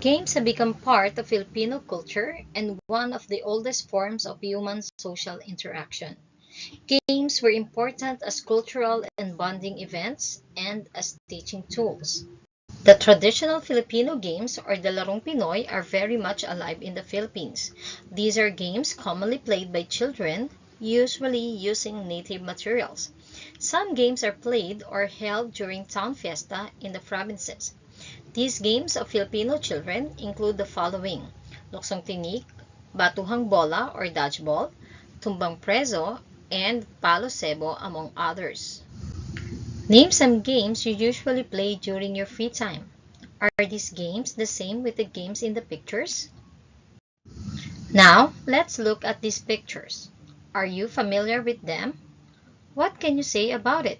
Games have become part of Filipino culture and one of the oldest forms of human social interaction. Games were important as cultural and bonding events and as teaching tools. The traditional Filipino games or the Larong Pinoy are very much alive in the Philippines. These are games commonly played by children, usually using native materials. Some games are played or held during town fiesta in the provinces. These games of Filipino children include the following: Luksong Tinik, Batuhang Bola or Dodgeball, Tumbang Preso, and Palo Sebo among others. Name some games you usually play during your free time. Are these games the same with the games in the pictures? Now, let's look at these pictures. Are you familiar with them? What can you say about it?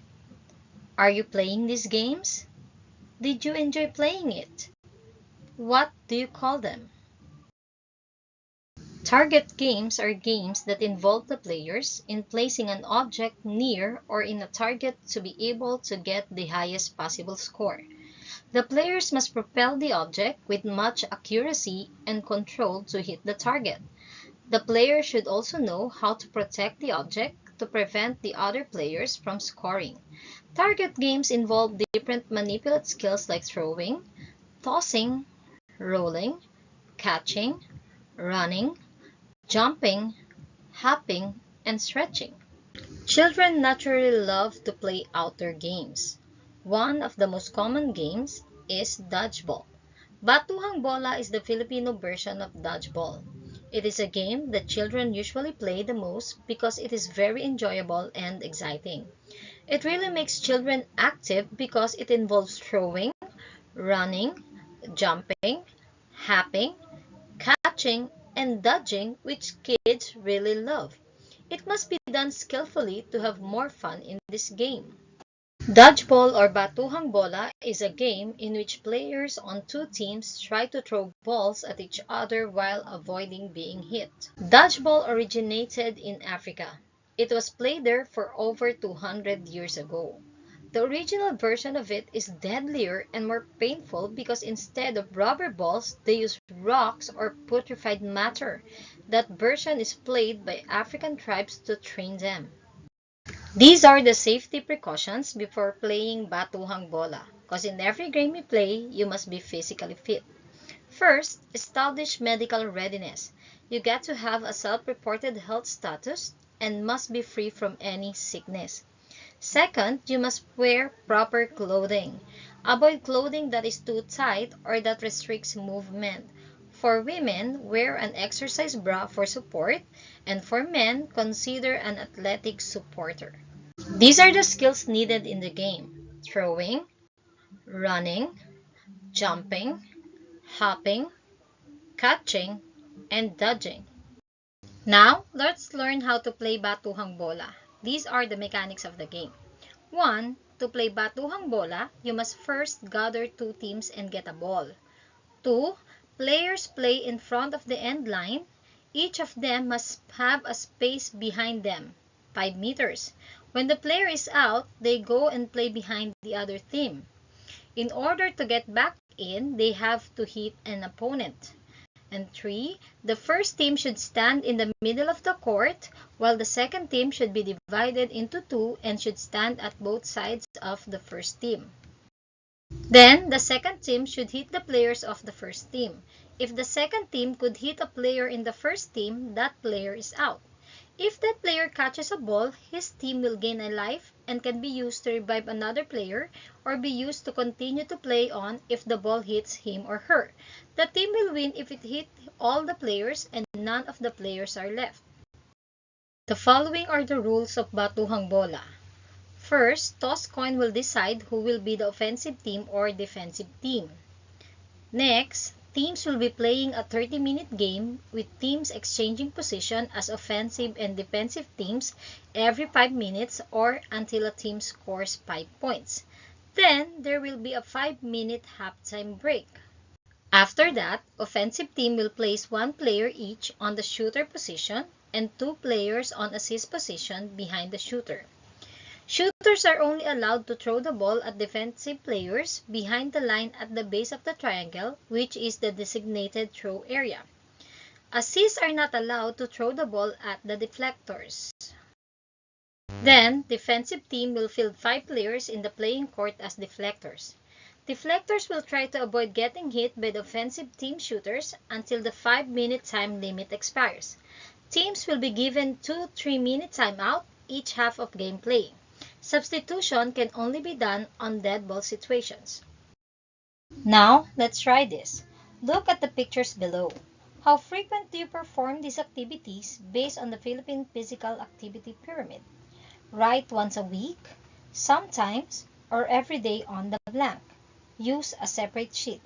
Are you playing these games? Did you enjoy playing it? What do you call them? Target games are games that involve the players in placing an object near or in a target to be able to get the highest possible score. The players must propel the object with much accuracy and control to hit the target. The player should also know how to protect the object to prevent the other players from scoring. Target games involve different manipulative skills like throwing, tossing, rolling, catching, running, jumping, hopping, and stretching. Children naturally love to play outdoor games. One of the most common games is dodgeball. Batuhang Bola is the Filipino version of dodgeball. It is a game that children usually play the most because it is very enjoyable and exciting. It really makes children active because it involves throwing, running, jumping, hopping, catching, and dodging, which kids really love. It must be done skillfully to have more fun in this game. Dodgeball or Batuhang Bola is a game in which players on two teams try to throw balls at each other while avoiding being hit. Dodgeball originated in Africa. It was played there for over 200 years ago. The original version of it is deadlier and more painful because instead of rubber balls, they use rocks or putrefied matter. That version is played by African tribes to train them. These are the safety precautions before playing Batuhang Bola, because in every game you play, you must be physically fit. First, establish medical readiness. You get to have a self-reported health status and must be free from any sickness. Second, you must wear proper clothing. Avoid clothing that is too tight or that restricts movement. For women, wear an exercise bra for support, and for men, consider an athletic supporter. These are the skills needed in the game: throwing, running, jumping, hopping, catching, and dodging. Now, let's learn how to play Batuhang Bola. These are the mechanics of the game. 1. To play Batuhang Bola, you must first gather two teams and get a ball. 2. Players play in front of the end line. Each of them must have a space behind them, 5 meters. When the player is out, they go and play behind the other team. In order to get back in, they have to hit an opponent. And 3, the first team should stand in the middle of the court, while the second team should be divided into two and should stand at both sides of the first team. Then, the second team should hit the players of the first team. If the second team could hit a player in the first team, that player is out. If that player catches a ball, his team will gain a life and can be used to revive another player or be used to continue to play on if the ball hits him or her. The team will win if it hit all the players and none of the players are left. The following are the rules of Batuhang Bola. First, toss coin will decide who will be the offensive team or defensive team. Next, teams will be playing a 30-minute game with teams exchanging position as offensive and defensive teams every 5 minutes or until a team scores 5 points. Then, there will be a 5-minute halftime break. After that, offensive team will place one player each on the shooter position and two players on assist position behind the shooter. Shooters are only allowed to throw the ball at defensive players behind the line at the base of the triangle, which is the designated throw area. Assists are not allowed to throw the ball at the deflectors. Then, defensive team will field 5 players in the playing court as deflectors. Deflectors will try to avoid getting hit by the offensive team shooters until the 5-minute time limit expires. Teams will be given 2 3-minute timeout each half of gameplay. Substitution can only be done on dead ball situations. Now, let's try this. Look at the pictures below. How frequent do you perform these activities based on the Philippine Physical Activity Pyramid? Write once a week, sometimes, or every day on the blank. Use a separate sheet.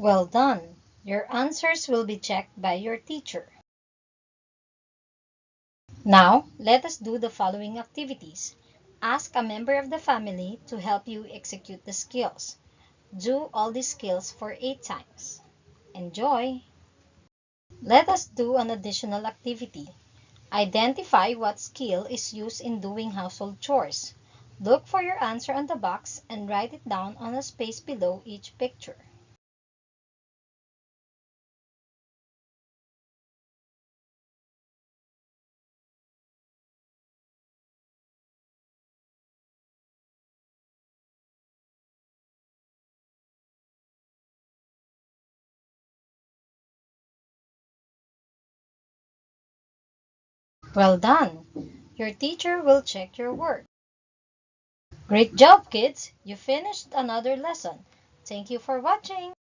Well done! Your answers will be checked by your teacher. Now, let us do the following activities. Ask a member of the family to help you execute the skills. Do all these skills for 8 times. Enjoy! Let us do an additional activity. Identify what skill is used in doing household chores. Look for your answer on the box and write it down on a space below each picture. Well done! Your teacher will check your work. Great job, kids! You finished another lesson. Thank you for watching.